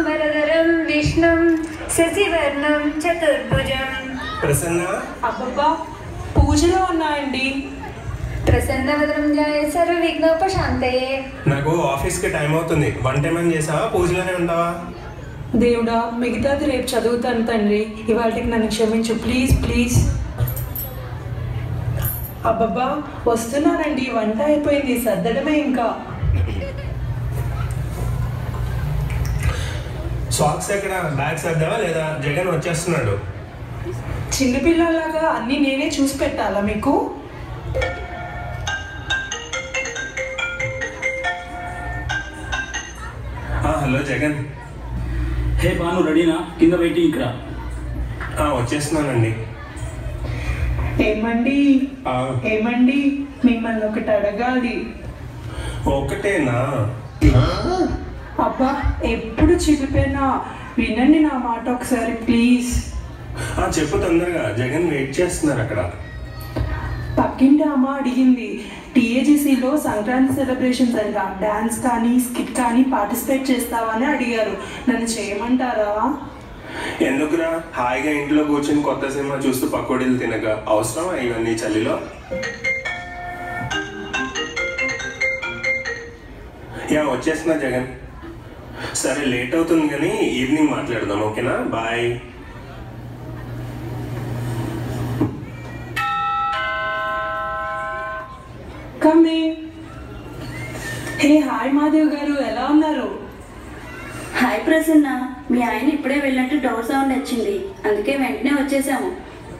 వరదరం విష్ణుం శశివర్ణం చతుర్భుజం. ప్రసన్న అబ్బబ్బా పూజలో ఉన్నాయండి. ప్రసన్నవదనం ధ్యాయ సర్వ విఘ్నోపశాంతయే. నాకు ఆఫీస్కి టైం అవుతుంది. వంట ఏమైనా చేసావా? పూజలోనే ఉంటావా? దేవుడా, మిగతాది రేపు చదువుతాను తండ్రి. ఇవాళకి నన్ను క్షమించు ప్లీజ్ ప్లీజ్. అబ్బబ్బా వస్తున్నానండి, వంట అయిపోయింది, సర్దడమే ఇంకా. సాక్స్ ఎక్కడ? బ్యాగ్ సర్దావా లేదా? జగన్ వచ్చేస్తున్నాడు. చిన్నపిల్లలాగా అన్నీ నేనే చూసి పెట్టాలా మీకు? హలో జగన్. హే బాను, రెడీనా? కింద వెయిటింగ్ ఇక్కడ. వచ్చేస్తున్నానండి. ఏమండి ఏమండి, మిమ్మల్ని ఒకటి అడగాలి. ఒకటేనా? అబ్బా ఎప్పుడు చిలిపేనా, వినండి నా మాట ఒకసారి ప్లీజ్. చెప్పు తొందరగా, జగన్ వెయిట్ చేస్తున్నారు అక్కడ. పక్కింటి అమ్మ అడిగింది, టీఏజీసీలో సంక్రాంతి సెలబ్రేషన్స్ అంట, డాన్స్ కానీ స్కిట్ కానీ పార్టిసిపేట్ చేస్తావని అడిగారు. నన్ను చేయమంటారా? ఎందుకురా, హాయిగా ఇంట్లో కూర్చొని కొత్త సినిమా చూస్తూ పకోడీలు తినక అవసరం ఇవన్నీ చలిలో? వచ్చేస్తున్నా జగన్. సరే లేట్ అవుతుంది కానీ ఈవినింగ్ మాట్లాడదాం, ఓకేనా? బాయ్. హే హాయ్ మాధవ్ గారు, ఎలా ఉన్నారు? హాయ్ ప్రసన్న, మీ ఆయన ఇప్పుడే వెళ్ళినట్టు డోర్ సౌండ్ వచ్చింది, అందుకే వెంటనే వచ్చేసాము.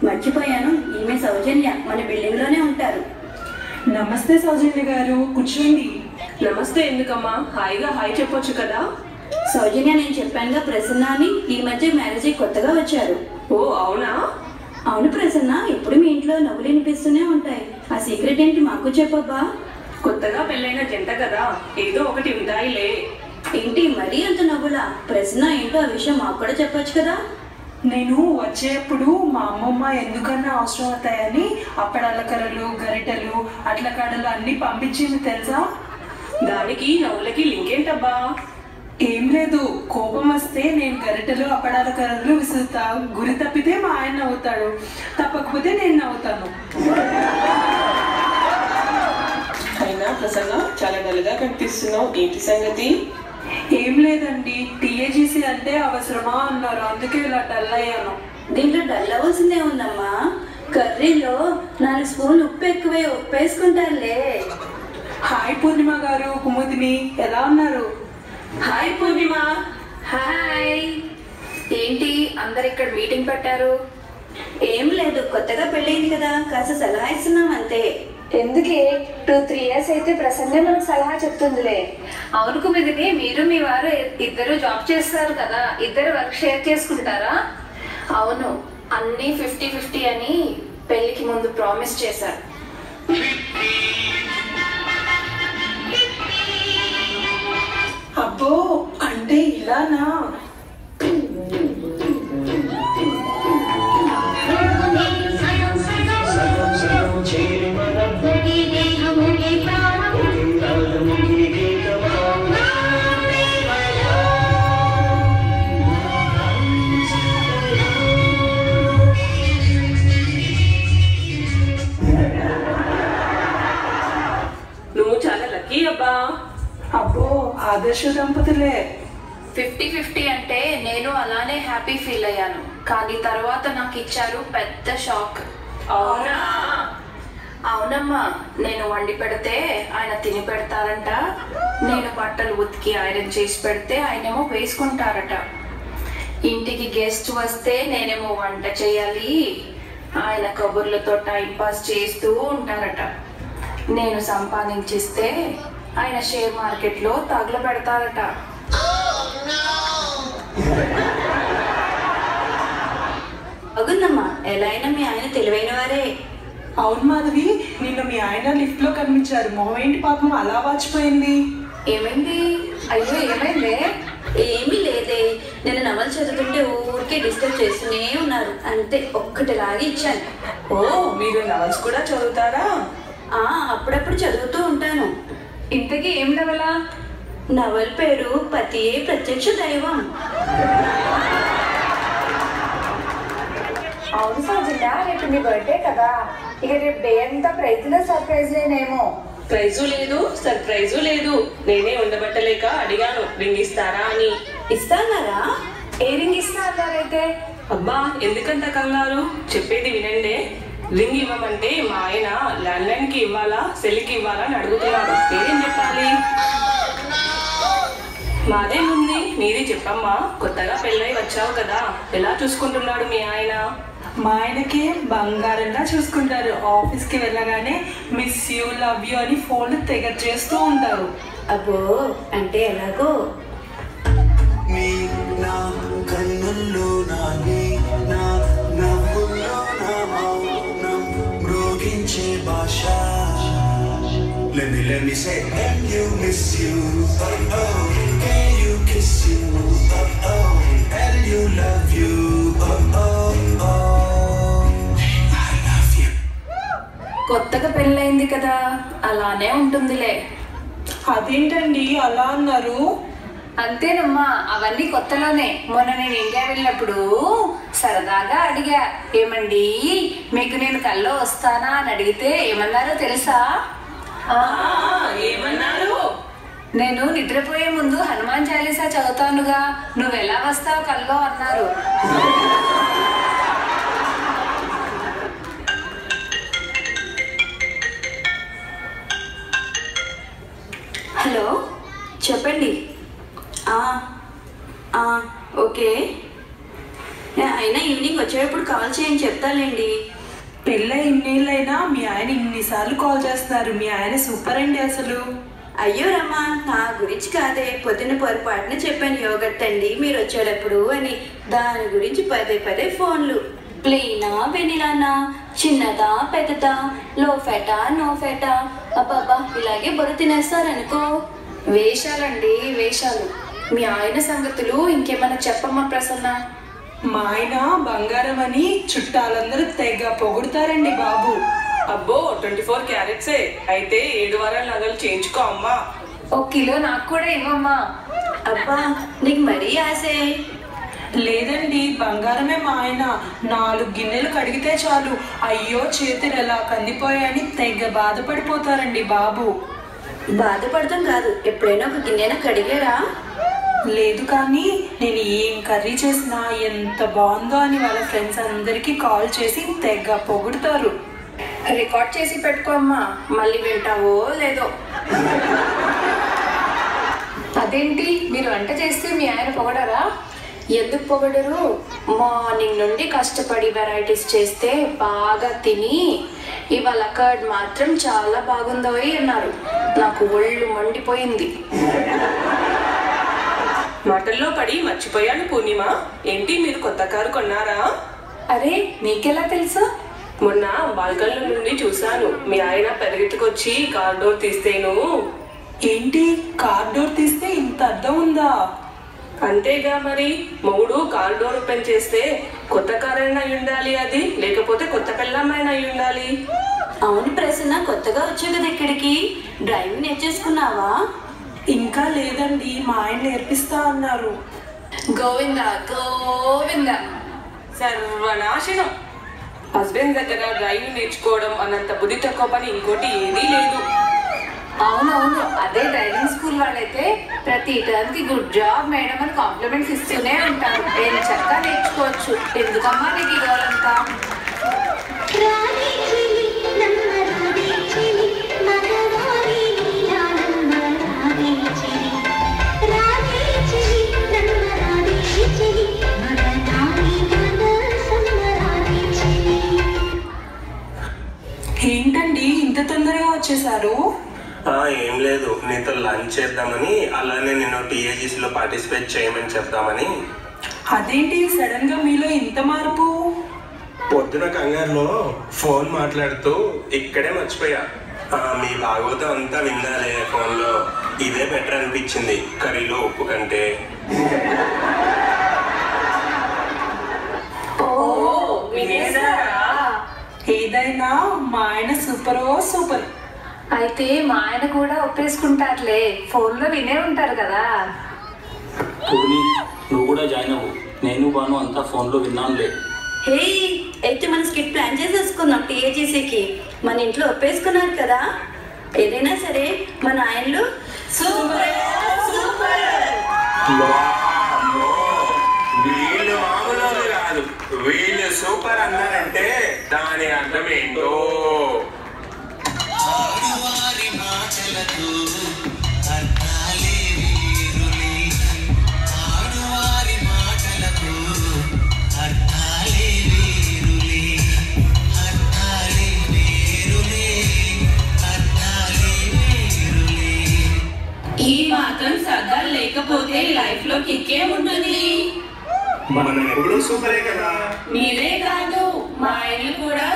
మర్చిపోయాను, ఈమె సౌజన్య, మన బిల్డింగ్లోనే ఉంటారు. నమస్తే సౌజన్య గారు, కూర్చోండి. నమస్తే ఎందుకమ్మా, హాయిగా హాయ్ చెప్పొచ్చు కదా. సౌజన్య, నేను చెప్పానుగా ప్రసన్న అని, ఈ మధ్య మ్యారేజ్ కొత్తగా వచ్చారు. ఓ అవునా? అవును ప్రసన్న, ఇప్పుడు మీ ఇంట్లో నవ్వులు వినిపిస్తూనే ఉంటాయి. ఆ సీక్రెట్ ఏంటి మాకు చెప్పబ్బా. కొత్తగా పెళ్ళైన జంట కదా, ఏదో ఒకటి ఉంటాయిలే. ఏంటి మరీ అంత నవ్వులా? ప్రసన్న ఏంటో ఆ విషయం మాకు కూడా చెప్పొచ్చు కదా. నేను వచ్చేప్పుడు మా అమ్మమ్మ ఎందుకన్నా అవసరం అవుతాయని అప్పడాల కర్రలు, గరిటెలు, అట్ల కాడలు అన్నీ పంపించింది తెలుసా? దానికి నవ్వులకి లింక్ ఏంటబ్బా? ఏం లేదు, కోపం వస్తే నేను గరిటెలు అప్పడాల కర్రలు విసురుతా, గురి తప్పితే మా ఆయన నవ్వుతాడు, తప్పకపోతే నేను నవ్వుతాను. అయినా ప్రసన్న చాలా డల్గా కనిపిస్తున్నావు, ఏంటి సంగతి? ఏం లేదండి, టీఏజీసీ అంటే అవసరమా అన్నారు, అందుకే ఇలా డల్ అయ్యాను. దీంట్లో డల్ అవ్వాల్సిందే ఉందమ్మా. కర్రీలో 4 స్పూన్లు ఉప్పు ఎక్కువే, ఉప్పు వేసుకుంటారులే. హాయ్ పూర్ణిమ గారు, కుముదిని, ఎలా ఉన్నారు? హాయ్ పూర్ణిమ. హాయ్. ఏంటి అందరు ఇక్కడ మీటింగ్ పెట్టారు? ఏం లేదు, కొత్తగా పెళ్ళైంది కదా, కాస్త సలహా ఇస్తున్నాం అంతే. ఎందుకే 2-3 years అయితే ప్రసన్న మనకు సలహా చెప్తుందిలే. అవును కుమిదిని, మీరు మీ వారు ఇద్దరు జాబ్ చేస్తారు కదా, ఇద్దరు వర్క్ షేర్ చేసుకుంటారా? అవును, అన్నీ 50-50 అని పెళ్లికి ముందు ప్రామిస్ చేశారు. అబ్బో, అంటే ఇలానా? నువ్వు చాలా లక్కీ అబ్బా. అబ్బో, ఆదర్శ దంపతులే. 50-50 అంటే నేను అలానే హ్యాపీ ఫీల్ అయ్యాను, కానీ తర్వాత నాకు ఇచ్చారు పెద్ద షాక్. అవునా? అవునమ్మా, నేను వండి పెడితే ఆయన తిని పెడతారంట, నేను బట్టలు ఉతికి ఐరన్ చేసి పెడితే ఆయనేమో వేసుకుంటారట, ఇంటికి గెస్ట్ వస్తే నేనేమో వంట చేయాలి, ఆయన కబుర్లతో టైం పాస్ చేస్తూ ఉంటారట, నేను సంపాదించిస్తే ఆయన షేర్ మార్కెట్లో తగుల పెడతారట. అవునమ్మా, ఎలా అయినా మీ ఆయన తెలివైన వారే. అవును మాధవి, నిన్న మీ ఆయన లిఫ్ట్ లో కనిపించారు, మొహం ఏంటి పాపం అలా వాచిపోయింది? ఏమైంది? అయ్యో ఏమైందే? ఏమీ లేదే, నేను నవలు చదువుతుంటే ఊరికే డిస్టర్బ్ చేస్తూనే ఉన్నారు, అంతే, ఒక్కటిలాగే ఇచ్చాను. ఓ, మీరు నవల్స్ కూడా చదువుతారా? అప్పుడప్పుడు చదువుతూ ఉంటాను. ఇంతకీ ఏం నవలా? నవల్ పేరు పతియే ప్రత్యక్ష దైవం. అవును సౌజన్య, రేపు నీ బర్త్డే కదా, ఇక రేపు డే అంతా ప్రైజ్లో సర్ప్రైజ్ లేనేమో. ప్రైజు లేదు, సర్ప్రైజు లేదు. నేనే ఉండబట్టలేక అడిగాను రింగ్ ఇస్తారా అని. ఇస్తానారా? ఏ రింగ్ ఇస్తా అన్నారైతే? అబ్బా ఎందుకంత కంగారు, చెప్పేది వినండి. రింగ్ ఇవ్వమంటే మా ఆయన ల్యాండ్లైన్ కి ఇవ్వాలా సెల్కి ఇవ్వాలా అని అడుగుతున్నాడు. నేనేం చెప్పాలి? మాదేముంది, నీది చెప్పమ్మా. కొత్తగా పెళ్ళై వచ్చావు కదా, ఎలా చూసుకుంటున్నాడు మీ ఆయన? మా ఆయనకి బంగారంగా చూసుకుంటారు. ఆఫీస్కి వెళ్ళగానే మిస్ యూ, లవ్ యూ అని ఫోన్లు తెగ చేస్తూ ఉంటారు. అబ్బో, అంటే ఎలాగో? నీ నా కన్నుల్లో నా నీ నా నవ్వుల్లో నా మౌనం మ్రోగించే భాష. Let me say, can you miss you? Oh oh, can you kiss you? Oh oh, tell you love you? Oh oh oh, I love you. కొత్తగా పెళ్ళయింది కదా, అలానే ఉంటుందిలే. అదేంటండి అలా అన్నారు? అంతేనమ్మా, అవన్నీ కొత్తలోనే. మొన్న నేను ఇండియా వెళ్ళినప్పుడు సరదాగా అడిగా, ఏమండి మీకు నేను కల్లో వస్తానా అని అడిగితే ఏమన్నారో తెలుసా? ఏమన్నారు? నేను నిద్రపోయే ముందు హనుమాన్ చాలీసా చదువుతానుగా, నువ్వు ఎలా వస్తావు కల్లో అన్నారు. హలో, చెప్పండి. ఓకే, అయినా ఈవినింగ్ వచ్చేటప్పుడు కాల్ చేయని చెప్తాలేండి. పెళ్ళై ఇన్నేళ్ళైనా మీ ఆయన ఇన్నిసార్లు కాల్ చేస్తున్నారు. మీ ఆయన సూపర్ అండి అసలు. అయ్యో రమ్మా, నా గురించి కాదే, పొద్దున పొరపాటున చెప్పాను యోగట్ అండి మీరు వచ్చేటప్పుడు అని. దాని గురించి పదే పదే ఫోన్లు. ప్లెయినా వెనిలానా, చిన్నదా పెద్దదా, లో ఫెటా నో ఫెటా, అబ్బాబ్బా ఇలాగే బుర్ర తినేస్తారనుకో. వేషాలండి వేషాలు. మీ ఆయన సంగతులు ఇంకేమైనా చెప్పమ్మా ప్రసన్న. మా ఆయన బంగారం అని చుట్టాలందరూ తెగ పొగుడుతారండి బాబు. అబ్బో 24 క్యారెట్సే అయితే 7 వారాల నగలు చేయించుకో అమ్మా. 1 కిలో నాకు కూడా ఇవ్వమ్మా. అబ్బా నీకు మరీ ఆసే. లేదండి, బంగారమే. మా ఆయన 4 గిన్నెలు కడిగితే చాలు అయ్యో చేతులు ఎలా కందిపోయాయని తెగ బాధపడిపోతారండి బాబు. బాధపడతాం కాదు, ఎప్పుడైనా ఒక గిన్నెన కడిగారా? లేదు, కానీ నేను ఏం కర్రీ చేసినా ఎంత బాగుందో అని వాళ్ళ ఫ్రెండ్స్ అందరికీ కాల్ చేసి తెగ పొగుడుతారు. రికార్డ్ చేసి పెట్టుకోమ్మా, మళ్ళీ వింటావో లేదో. అదేంటి, మీరు వంట చేస్తే మీ ఆయన పొగడరా? ఎందుకు పొగడరు? మార్నింగ్ నుండి కష్టపడి వెరైటీస్ చేస్తే బాగా తిని ఇవాళ కర్డ్ మాత్రం చాలా బాగుందో అన్నారు. నాకు ఒళ్ళు మండిపోయింది. మాటల్లో పడి మర్చిపోయాను పూర్ణిమ. ఏంటి మీరు కొత్త కారు కొన్నారా? అరే మీకెలా తెలుసు? మొన్న బాల్కనీలో నుండి చూశాను. మీ ఆయన పరిగెత్తుకొచ్చి కార్ డోర్ తీస్తేను. ఏంటి, కార్ డోర్ తీస్తే ఇంత అర్థం ఉందా? అంతేగా మరి, మొగుడు కార్ డోర్ ఓపెన్ చేస్తే కొత్త కార్ అయినా అయి ఉండాలి, అది లేకపోతే కొత్త పెళ్ళామైనా అయి ఉండాలి. అవును ప్రసన్న, కొత్తగా వచ్చావు కదా ఇక్కడికి, డ్రైవింగ్ నేర్చేసుకున్నావా? ఇంకా లేదండి, మా ఆయన నేర్పిస్తా అన్నారు. గోవిందా గోవిందా. సర్వనాశనం. హస్బెండ్ దగ్గర డ్రైవింగ్ నేర్చుకోవడం అన్నంత బుద్ధి తక్కువ పని ఇంకోటి ఏదీ లేదు. అవునవును, అదే డ్రైవింగ్ స్కూల్ వాళ్ళైతే ప్రతి టర్న్ కి గుడ్ జాబ్ మేడం అని కాంప్లిమెంట్స్ ఇస్తూనే ఉంటారు. ఏం చక్కగా నేర్చుకోవచ్చు. ఎందుకమ్మా నీకు ఇవ్వాలంతా? ఏంటండి ఇంత తొందరగా వచ్చేసారు? ఏం లేదు, నీతో లంచ్ చేద్దామని, అలానే నేను టీఏజీసీలో పార్టిసిపేట్ చేయమని చెప్దామని. అదేంటి సడన్ గా మీలో ఇంత మార్పు? పొద్దున కంగారులో ఫోన్ మాట్లాడుతూ ఇక్కడే మర్చిపోయా. మీ భాగవతం అంతా విన్నాలే ఫోన్లో. ఇదే బెటర్ అనిపించింది కర్రీలో ఉప్పు కంటే. ఏదైనా మా ఆయన సూపర్ సూపర్. అయితే మా ఆయన కూడా ఒప్పేసుకుంటారులే, ఫోన్లో వినే ఉంటారు కదా. పూర్ణి నువ్వు కూడా జాయిన్ అవ్వు. నేను బాను అంతా ఫోన్లో విన్నానులే. హే, అయితే మనం స్కిట్ ప్లాన్ చేసేసుకుందాం టీఏజీసీకి. మన ఇంట్లో ఒప్పేసుకున్నారు కదా. ఏదైనా సరే మన ఆయనలు సూపర్ సూపర్. వీళ్ళు మామూలు కాదు, వీళ్ళు సూపర్ అన్నారంటే దాని అర్థం ఏంటో. ఆడువారి మాటలకు అర్థాలే వేరులే, ఆడువారి మాటలకు అర్థాలే వేరులే, అర్థాలే వేరులే, అర్థాలే వేరులే. ఈ మాత్రం సరదాలు లేకపోతే లైఫ్ లో కిక్కే ఉంటుంది. మనం ఎప్పుడు సూపరే కదా. మీరే కాదు, మా ఆయన కూడా